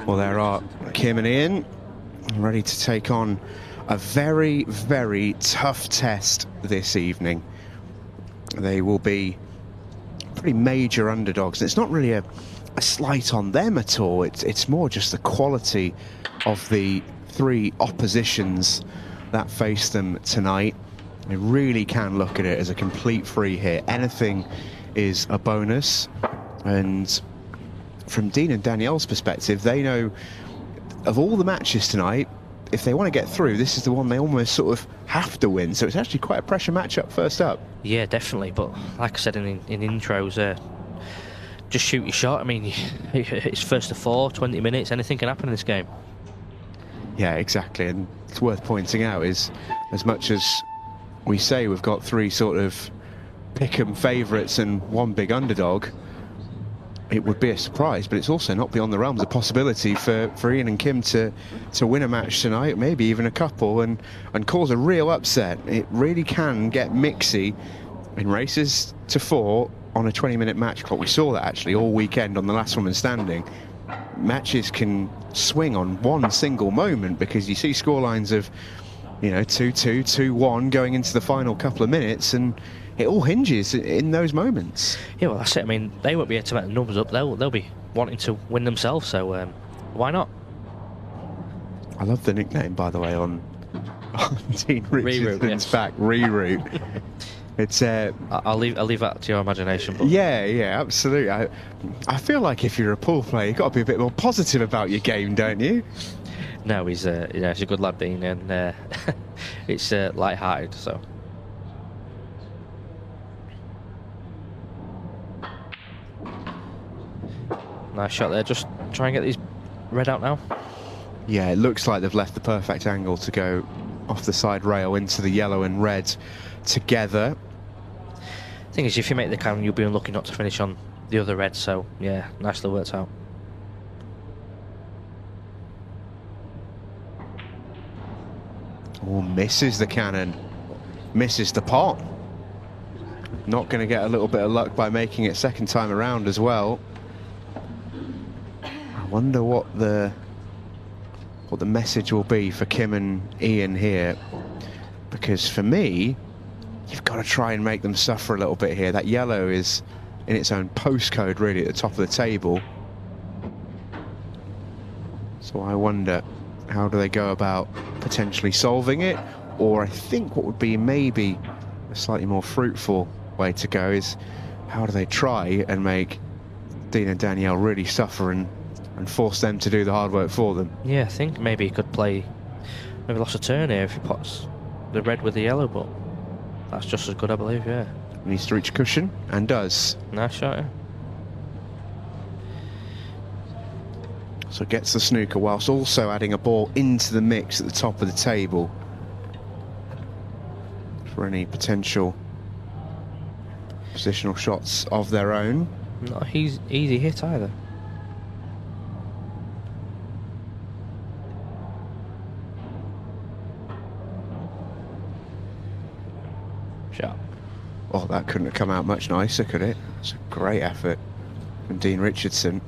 Well, there are Kim and Ian ready to take on a very, very tough test this evening. They will be pretty major underdogs. It's not really a slight on them at all. It's more just the quality of the three oppositions that face them tonight. They really can look at it as a complete free hit. Anything is a bonus. And from Dean and Danielle's perspective, they know of all the matches tonight, if they want to get through, this is the one they almost sort of have to win. So it's actually quite a pressure matchup first up. Yeah, definitely. But like I said in intros, just shoot your shot. I mean, it's first to 4, 20 minutes, anything can happen in this game. Yeah, exactly. And it's worth pointing out is, as much as we say we've got three sort of pick-em favourites and one big underdog, it would be a surprise, but it's also not beyond the realms of possibility for Ian and Kim to win a match tonight, maybe even a couple, and cause a real upset. It really can get mixy in races to 4 on a 20-minute match clock. We saw that actually all weekend on the last woman standing. Matches can swing on one single moment because you see scorelines of, you know, 2-2, 2-1 going into the final couple of minutes, and it all hinges in those moments. Yeah, well, that's it. I mean, they won't be able to make the numbers up. They'll be wanting to win themselves, so why not? I love the nickname, by the way, on Dean Richardson's back, Reroute. It's I'll leave that to your imagination. But yeah, absolutely. I feel like if you're a pool player, you've got to be a bit more positive about your game, don't you? No, he's a good lad, Dean, and it's light-hearted, so. Nice shot there. Just try and get these red out now. Yeah, it looks like they've left the perfect angle to go off the side rail into the yellow and red together. Thing is, if you make the cannon, you'll be unlucky not to finish on the other red. So yeah, nicely worked out. Oh, misses the cannon, misses the pot. Not going to get a little bit of luck by making it second time around as well. I wonder what the message will be for Kim and Ian here, because for me, you've got to try and make them suffer a little bit here. That yellow is in its own postcode really at the top of the table, so I wonder how do they go about potentially solving it, or I think what would be maybe a slightly more fruitful way to go is how do they try and make Dean and Danielle really suffer and force them to do the hard work for them. Yeah, I think maybe he could play maybe lost a turn here if he puts the red with the yellow, but that's just as good, I believe. Yeah, needs to reach a cushion and does. Nice shot, yeah. So gets the snooker whilst also adding a ball into the mix at the top of the table for any potential positional shots of their own. Not an easy hit either. Shot. Oh, that couldn't have come out much nicer, could it? It's a great effort from Dean Richardson.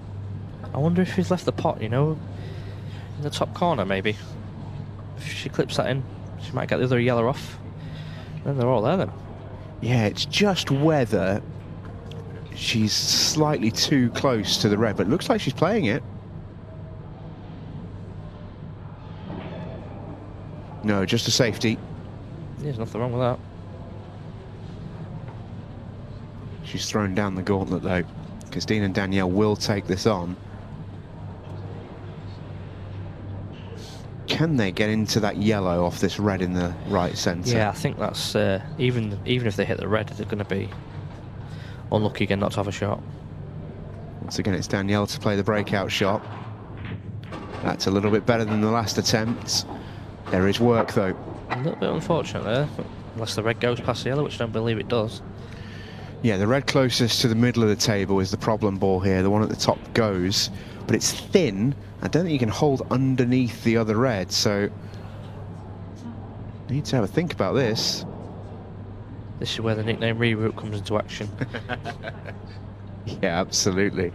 I wonder if he's left the pot, you know, in the top corner maybe. If she clips that in, she might get the other yellow off. Then they're all there then. Yeah, it's just whether she's slightly too close to the red, but it looks like she's playing it. No, just a safety. There's nothing wrong with that. She's thrown down the gauntlet though, because Dean and Danielle will take this on. Can they get into that yellow off this red in the right centre? Yeah, I think that's even if they hit the red, they're going to be unlucky again not to have a shot. Once again, it's Danielle to play the breakout shot. That's a little bit better than the last attempt. There is work though. A little bit unfortunate there, unless the red goes past the yellow, which I don't believe it does. Yeah, the red closest to the middle of the table is the problem ball here. The one at the top goes, but it's thin. I don't think you can hold underneath the other red, so need to have a think about this. This is where the nickname Reroute comes into action. Yeah, absolutely.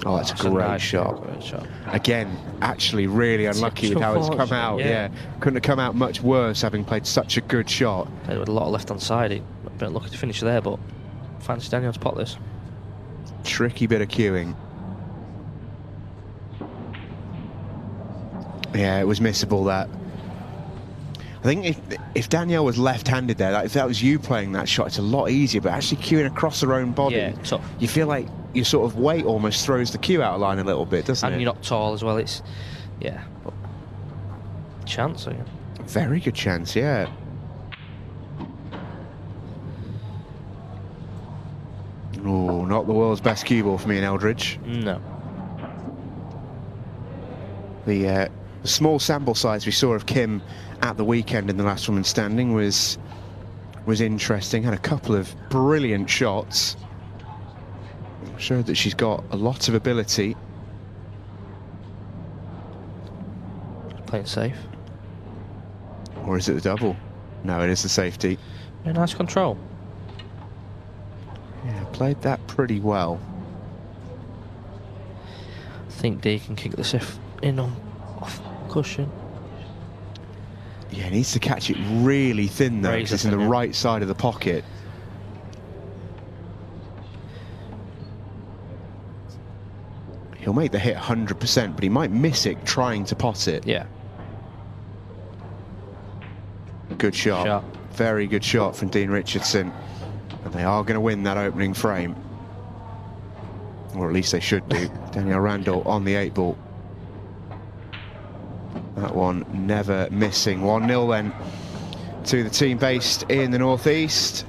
Oh, that's a great shot. Great shot. Again, actually really unlucky with how it's come out. Yeah. Couldn't have come out much worse, having played such a good shot. Played with a lot of left-hand side. He a bit lucky to finish there, but fancy Danielle to pot this. Tricky bit of cueing. Yeah, it was missable, that. I think if Danielle was left-handed there, if that was you playing that shot, it's a lot easier, but actually cueing across her own body, Yeah, tough. you feel like your sort of weight almost throws the cue out of line a little bit, doesn't it? And you're not tall as well, it's... Yeah, but... Chance, again. Very good chance, yeah. Oh, not the world's best cue ball for me in Eldridge. No. The small sample size we saw of Kim at the weekend in the last woman standing was interesting. Had a couple of brilliant shots. Showed that she's got a lot of ability. Playing safe. Or is it the double? No, it is the safety. Yeah, nice control. Yeah, played that pretty well. I think D can kick this in on off cushion. Yeah, needs to catch it really thin though, because it's in the right side of the pocket. He'll make the hit 100%, but he might miss it trying to pot it. Yeah. Good shot. Very good shot from Dean Richardson. And they are going to win that opening frame. Or at least they should do. Danielle Randle on the 8-ball. That one never missing. 1-0 then to the team based in the northeast.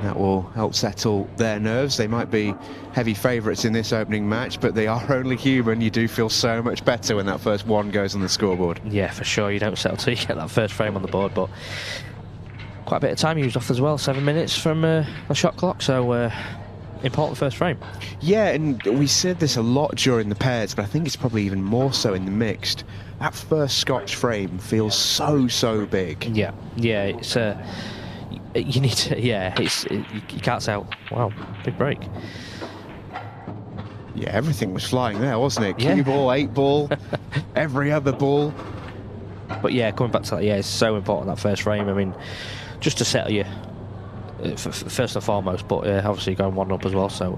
That will help settle their nerves. They might be heavy favourites in this opening match, but they are only human. You do feel so much better when that first one goes on the scoreboard. Yeah, for sure. You don't settle till you get that first frame on the board, but quite a bit of time used off as well. 7 minutes from the shot clock, so important first frame. Yeah, and we said this a lot during the pairs, but I think it's probably even more so in the mixed. That first Scotch frame feels so big. Yeah, it's you need to, you can't say, wow, big break. Yeah, everything was flying there, wasn't it? Yeah. Cue ball, 8-ball, every other ball. But yeah, coming back to that, it's so important, that first frame. I mean, just to settle you, first and foremost, but obviously going 1-up as well, so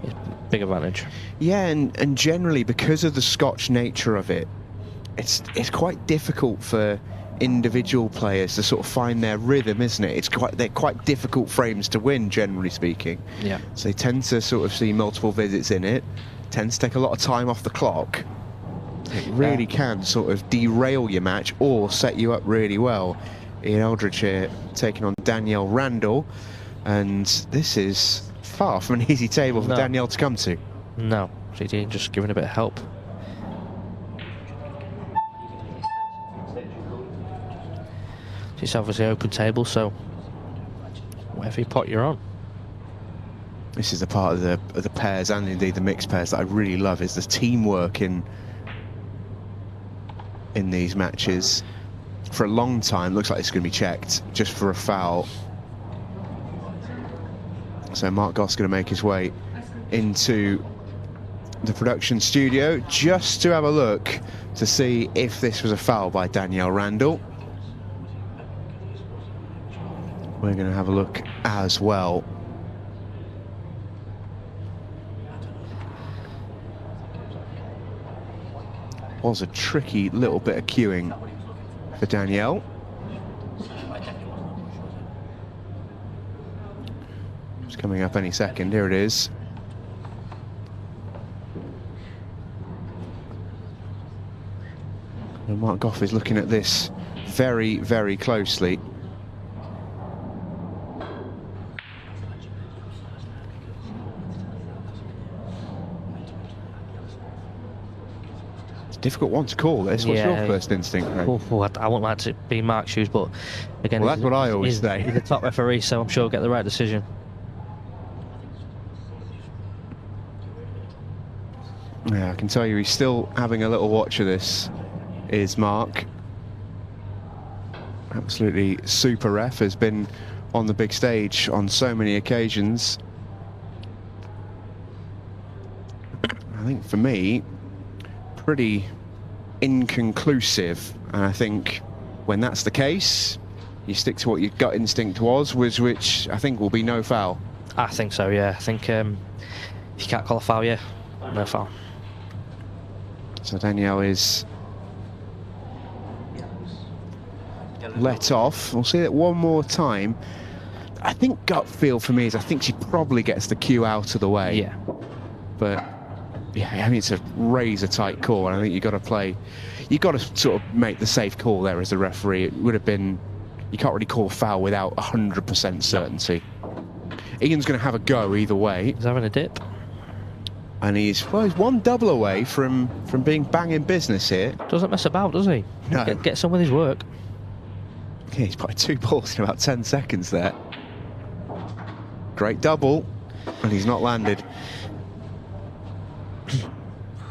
it's big advantage. Yeah, and generally, because of the Scotch nature of it, it's quite difficult for individual players to sort of find their rhythm, isn't it? They're quite difficult frames to win, generally speaking. Yeah. So they tend to sort of see multiple visits in it, tends to take a lot of time off the clock. It really can sort of derail your match or set you up really well. Ian Eldridge here taking on Danielle Randle, and this is far from an easy table for Danielle to come to. No, she's just giving a bit of help. It's obviously open table, so whatever you pot, you're on. This is the part of the pairs and indeed the mixed pairs that I really love, is the teamwork in these matches. For a long time, looks like it's going to be checked just for a foul. So Mark Goss going to make his way into the production studio just to have a look to see if this was a foul by Danielle Randle. We're going to have a look as well. Was a tricky little bit of cueing for Danielle. It's coming up any second. Here it is. And Mark Goff is looking at this very closely. Difficult one to call this. What's your first instinct, Craig? I wouldn't like to be Mark's shoes, but again, well, that's what I always say. He's the top referee, so I'm sure he'll get the right decision. Yeah, I can tell you he's still having a little watch of this, is Mark. Absolutely super ref, has been on the big stage on so many occasions. I think for me, pretty inconclusive. And I think when that's the case, you stick to what your gut instinct was, which I think will be no foul. I think so, yeah. I think if you can't call a foul, yeah, no foul. So Danielle is let off. We'll see that one more time. I think gut feel for me is I think she probably gets the cue out of the way. Yeah. But yeah, I mean, it's a razor tight call, and I think you've got to play. You've got to sort of make the safe call there as the referee. It would have been. You can't really call a foul without 100% certainty. No. Ian's going to have a go either way. He's having a dip. And he's one double away from being banging business here. Doesn't mess about, does he? No. Gets on with his work. Yeah, he's put 2 balls in about 10 seconds there. Great double, and he's not landed.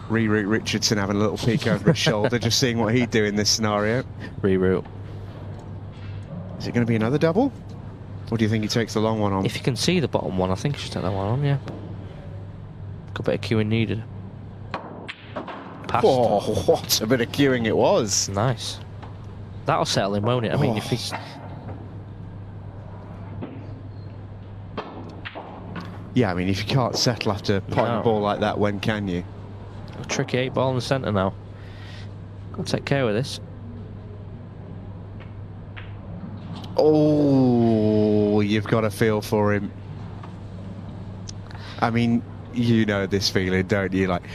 Reroute Richardson having a little peek over his shoulder, just seeing what he'd do in this scenario. Reroute. Is it going to be another double? Or do you think he takes the long one on? If you can see the bottom one, I think he should take that one on, yeah. Good bit of queuing needed. Passed. Oh, what a bit of queuing it was. Nice. That'll settle him, won't it? I mean, if he's... Yeah, I mean, if you can't settle after potting a ball like that, when can you? A tricky 8-ball in the centre now. Got to take care of this. Oh, you've got a feel for him. I mean, you know this feeling, don't you? Like,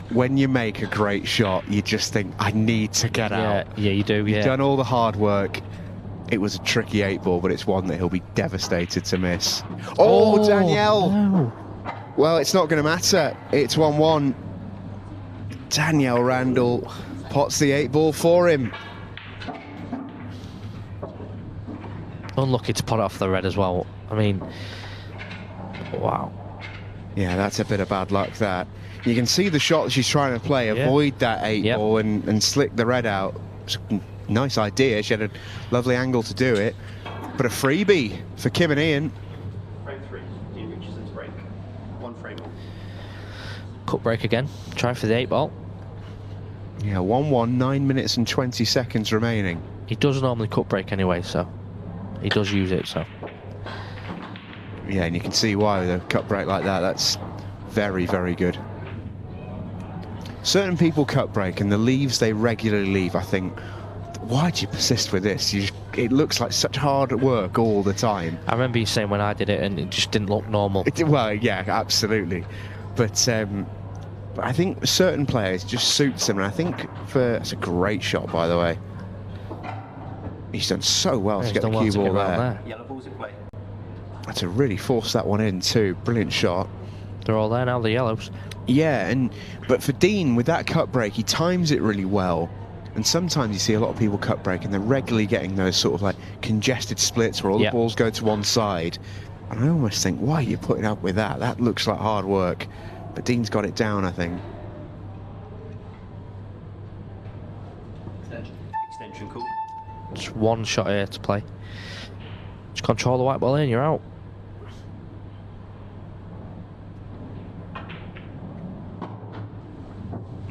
when you make a great shot, you just think, I need to get out. Yeah, you do, You've done all the hard work. It was a tricky 8-ball, but it's one that he'll be devastated to miss. Oh, Danielle! No. Well, it's not going to matter. It's 1-1. Danielle Randle pots the 8-ball for him. Unlucky to pot it off the red as well. I mean, wow. Yeah, that's a bit of bad luck, that. You can see the shot that she's trying to play, avoid that 8-ball and slick the red out. It's a nice idea. She had a lovely angle to do it. But a freebie for Kim and Ian. Frame 3, Ian Richardson's break. 1 frame. Cut break again. Try for the 8-ball. Yeah, 1-1, 9 minutes and 20 seconds remaining. He does normally cut break anyway, so he does use it, so. Yeah, and you can see why with a cut break like that. That's very, very good. Certain people cut break, and the leaves they regularly leave, I think, why do you persist with this? It looks like such hard work all the time. I remember you saying when I did it, and it just didn't look normal. Well, yeah, absolutely. But I think certain players just suits them, and I think it's a great shot, by the way. He's done so well to get the cue ball there. Yellow balls in play. To really force that one in too. Brilliant shot. They're all there now, the yellows. Yeah, but for Dean, with that cut break, he times it really well. And sometimes you see a lot of people cut break, and they're regularly getting those sort of like congested splits where all the balls go to one side. And I almost think, why are you putting up with that? That looks like hard work. But Dean's got it down, I think. Extension call. Just one shot here to play. Just control the white ball in, you're out.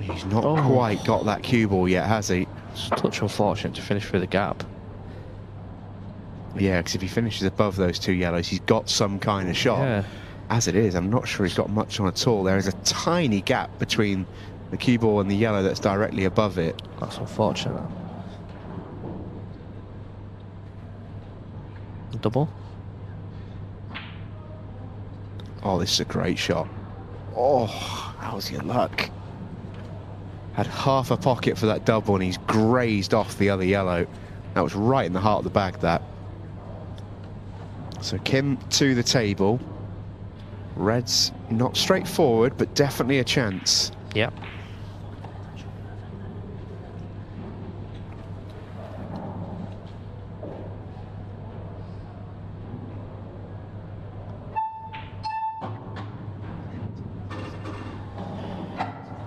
He's not quite got that cue ball yet, has he? It's a touch unfortunate to finish through the gap. Yeah, because if he finishes above those 2 yellows, he's got some kind of shot. Yeah. As it is, I'm not sure he's got much on at all. There is a tiny gap between the cue ball and the yellow that's directly above it. That's unfortunate. Double. Oh, this is a great shot. Oh, how's your luck? Had half a pocket for that double, and he's grazed off the other yellow. That was right in the heart of the bag, that. So Kim to the table. Red's not straightforward, but definitely a chance. Yep.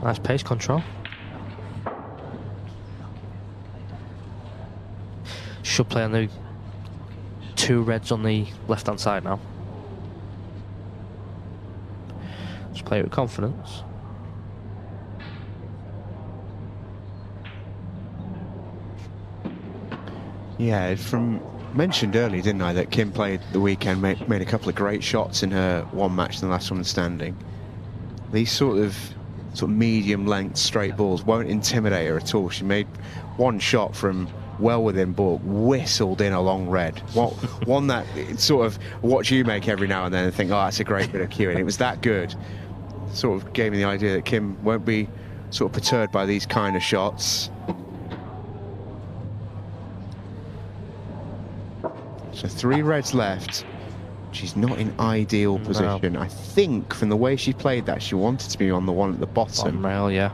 Nice pace control. Should play on the 2 reds on the left-hand side now. Just play it with confidence. Yeah, from mentioned earlier, didn't I, that Kim played the weekend, made a couple of great shots in her one match and the last one standing. These sort of medium length straight balls won't intimidate her at all. She made one shot from well within ball, whistled in a long red. One that sort of watch you make every now and then and think, oh, that's a great bit of cueing. It was that good. Sort of gave me the idea that Kim won't be sort of perturbed by these kind of shots. So 3 reds left. She's not in ideal position. I think from the way she played that, she wanted to be on the one at the bottom. Bottom rail, yeah.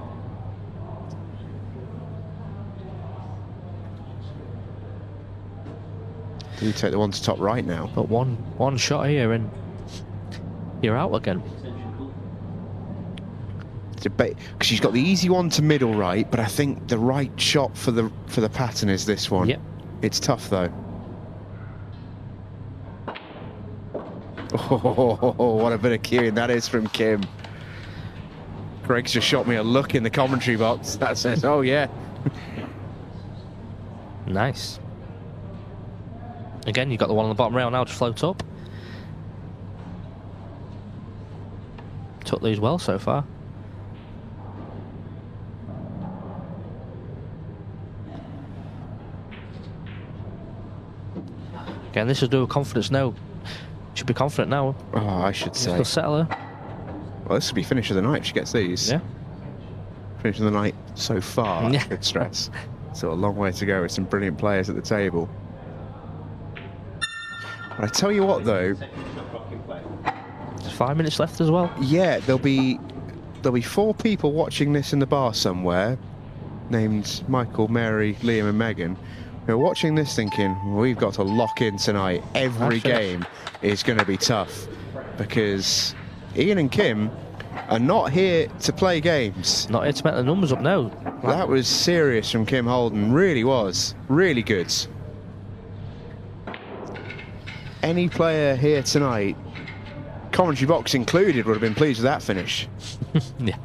Do you take the one to top right now? But one shot here and you're out again. Because she's got the easy one to middle right, but I think the right shot for the pattern is this one. Yep. It's tough though. Oh, what a bit of cueing that is from Kim. Greg's just shot me a look in the commentary box that says, oh yeah. Nice. Again, you've got the one on the bottom rail now to float up. Took these well so far. Again, this is do with confidence now. Should be confident now. Oh, I should say. Still settle her. Well, this will be finish of the night if she gets these. Yeah. Finish of the night so far, Yeah. I could stress. So a long way to go with some brilliant players at the table. But I tell you what though, There's 5 minutes left as well. yeah, there'll be 4 people watching this in the bar somewhere, named Michael, Mary, Liam and Megan, who are watching this thinking, we've got to lock in tonight. Every game is going to be tough because Ian and Kim are not here to play games. Not here to make the numbers up now. That was serious from Kim Holden, really was. Really good. Any player here tonight, commentary box included, would have been pleased with that finish. Yeah.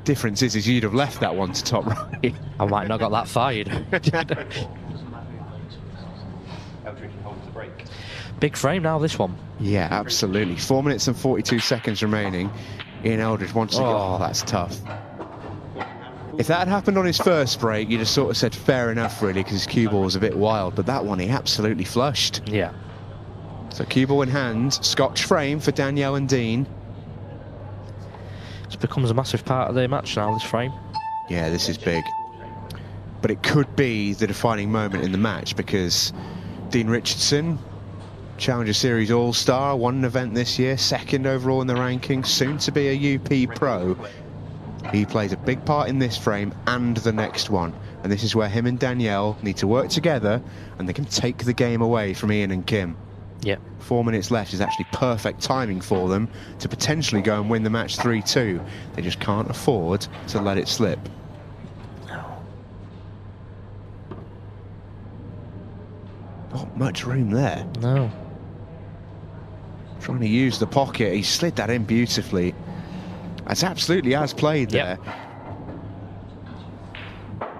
Difference is you'd have left that one to top right. I might not got that fired. Eldridge holds the break. Big frame now, this one. Yeah, absolutely. 4 minutes and 42 seconds remaining. Ian Eldridge wants to go. Oh, that's tough. If that had happened on his first break, you'd have sort of said fair enough, really, because his cue ball was a bit wild. But that one, he absolutely flushed. Yeah. So cue ball in hand, Scotch frame for Danielle and Dean. It becomes a massive part of the match now, this frame. Yeah, this is big. But it could be the defining moment in the match because Dean Richardson, Challenger Series All-Star, won an event this year, 2nd overall in the rankings, soon to be a UP Pro. He plays a big part in this frame and the next one. And this is where him and Danielle need to work together and they can take the game away from Ian and Kim. Yeah. 4 minutes left is actually perfect timing for them to potentially go and win the match 3-2. They just can't afford to let it slip. Not much room there. No. Trying to use the pocket. He slid that in beautifully. That's absolutely as played there. Yep.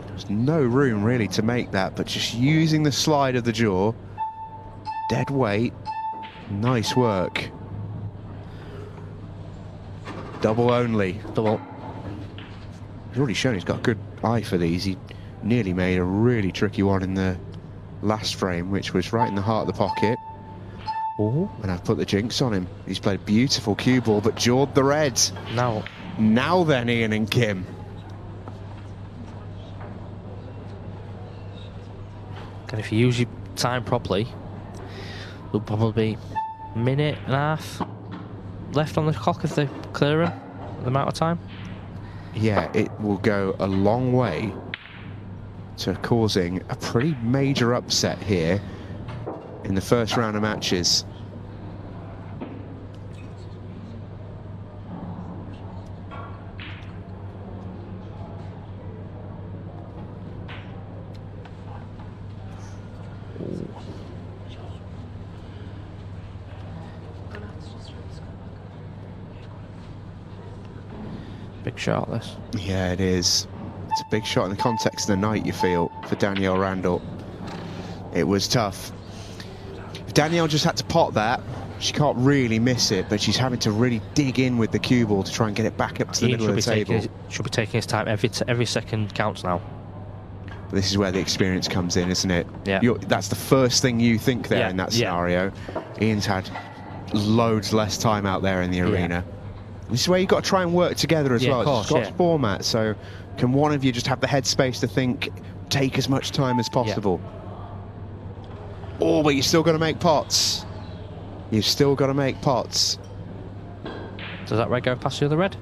There's no room really to make that, but just using the slide of the jaw. Dead weight. Nice work. Double only. Double. He's already shown he's got a good eye for these. He nearly made a really tricky one in the last frame, which was right in the heart of the pocket. Ooh. And I've put the jinx on him. He's played a beautiful cue ball, but jawed the reds. Now then, Ian and Kim. And if you use your time properly, there'll probably be a minute and a half left on the clock if they're clearing the amount of time. Yeah, it will go a long way to causing a pretty major upset here in the first round of matches. Big shot, this. Yeah, it is. It's a big shot in the context of the night, you feel, for Danielle Randle. It was tough. If Danielle just had to pot that, she can't really miss it, but she's having to really dig in with the cue ball to try and get it back up to the middle of the table. Should be taking his time. Every second counts now. But this is where the experience comes in, isn't it? Yeah. That's the first thing you think there in that scenario. Ian's had loads less time out there in the arena. This is where you've got to try and work together as well. Of course, it's a Scotch format, so can one of you just have the headspace to think, take as much time as possible? Oh, but you've still got to make pots. You've still got to make pots. Does that red go past the other red?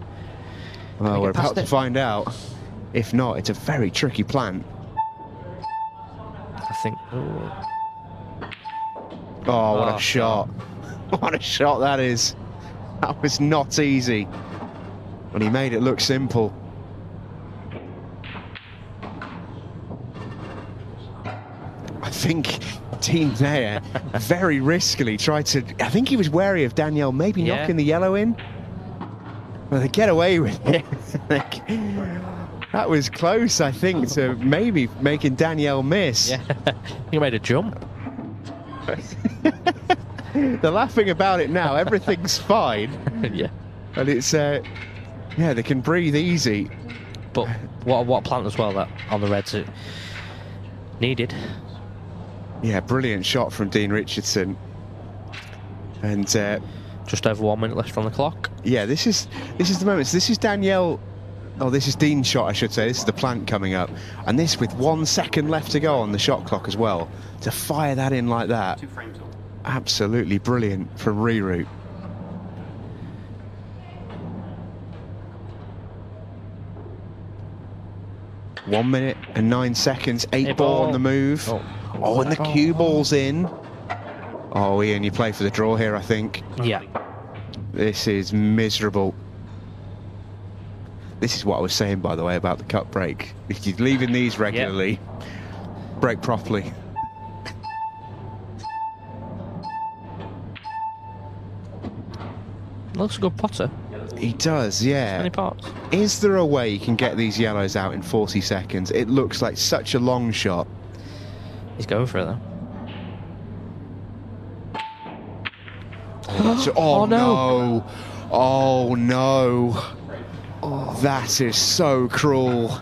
Well, we're about to find out. If not, it's a very tricky plant. I think. Oh, what a shot. What a shot that is. That was not easy. And he made it look simple. I think Dean there very riskily tried to... I think he was wary of Danielle maybe knocking the yellow in. Well, they get away with it. That was close, I think, to maybe making Danielle miss. Yeah, he made a jump. They're laughing about it now. Everything's fine. Yeah. And it's, yeah, they can breathe easy. But what a plant as well, that on the reds it needed. Yeah, brilliant shot from Dean Richardson. And just over 1 minute left on the clock. Yeah, this is the moment. So this is Danielle. Oh, this is Dean's shot, I should say. This is the plant coming up. And this with 1 second left to go on the shot clock as well. To fire that in like that. 2 frames on. Absolutely brilliant from 𝗓𝗓𝗏. One minute and 9 seconds. 8 ball on the move. Oh, and the cue ball's in. Oh, Ian, you play for the draw here, I think. Yeah. This is miserable. This is what I was saying, by the way, about the cut break. If you're leaving these regularly, break properly. Looks a good potter. He does, yeah. Many pots. Is there a way you can get these yellows out in 40 seconds? It looks like such a long shot. He's going for it, though. Oh, no. Oh, no. Oh, that is so cruel.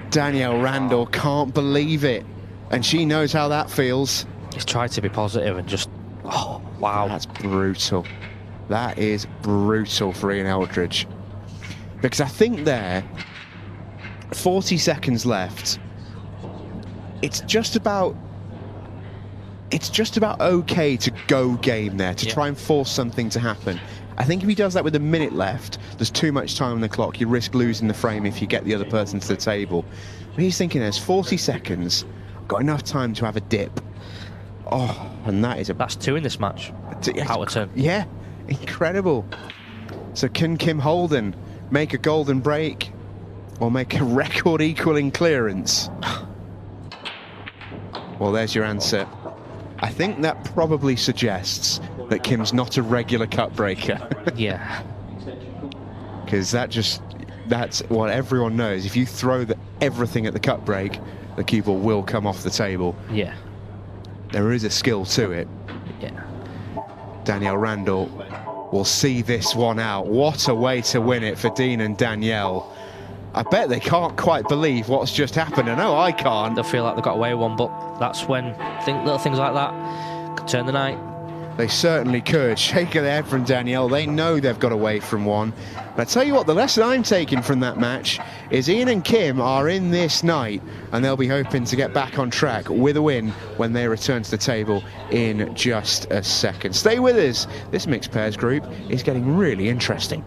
Danielle Randle can't believe it. And she knows how that feels. He's tried to be positive and just... Oh, wow. That's brutal. That is brutal for Ian Eldridge. Because I think there, 40 seconds left, it's just about okay to go game there, to try and force something to happen. I think if he does that with a minute left, there's too much time on the clock. You risk losing the frame if you get the other person to the table. But he's thinking there's 40 seconds, got enough time to have a dip. Oh, and that is That's 2 in this match. Out of turn. Yeah, incredible. So can Kim Holden make a golden break or make a record equaling clearance? Well, there's your answer. I think that probably suggests that Kim's not a regular cut breaker. Yeah. Because that's what everyone knows. If you throw everything at the cut break, the cue ball will come off the table. Yeah. There is a skill to it. Yeah. Danielle Randle will see this one out. What a way to win it for Dean and Danielle. I bet they can't quite believe what's just happened. I know I can't. They'll feel like they got away with one, but that's when little things like that could turn the night. They certainly could. Shake of the head from Danielle. They know they've got away from one. But I tell you what, the lesson I'm taking from that match is Ian and Kim are in this night, and they'll be hoping to get back on track with a win when they return to the table in just a second. Stay with us. This mixed pairs group is getting really interesting.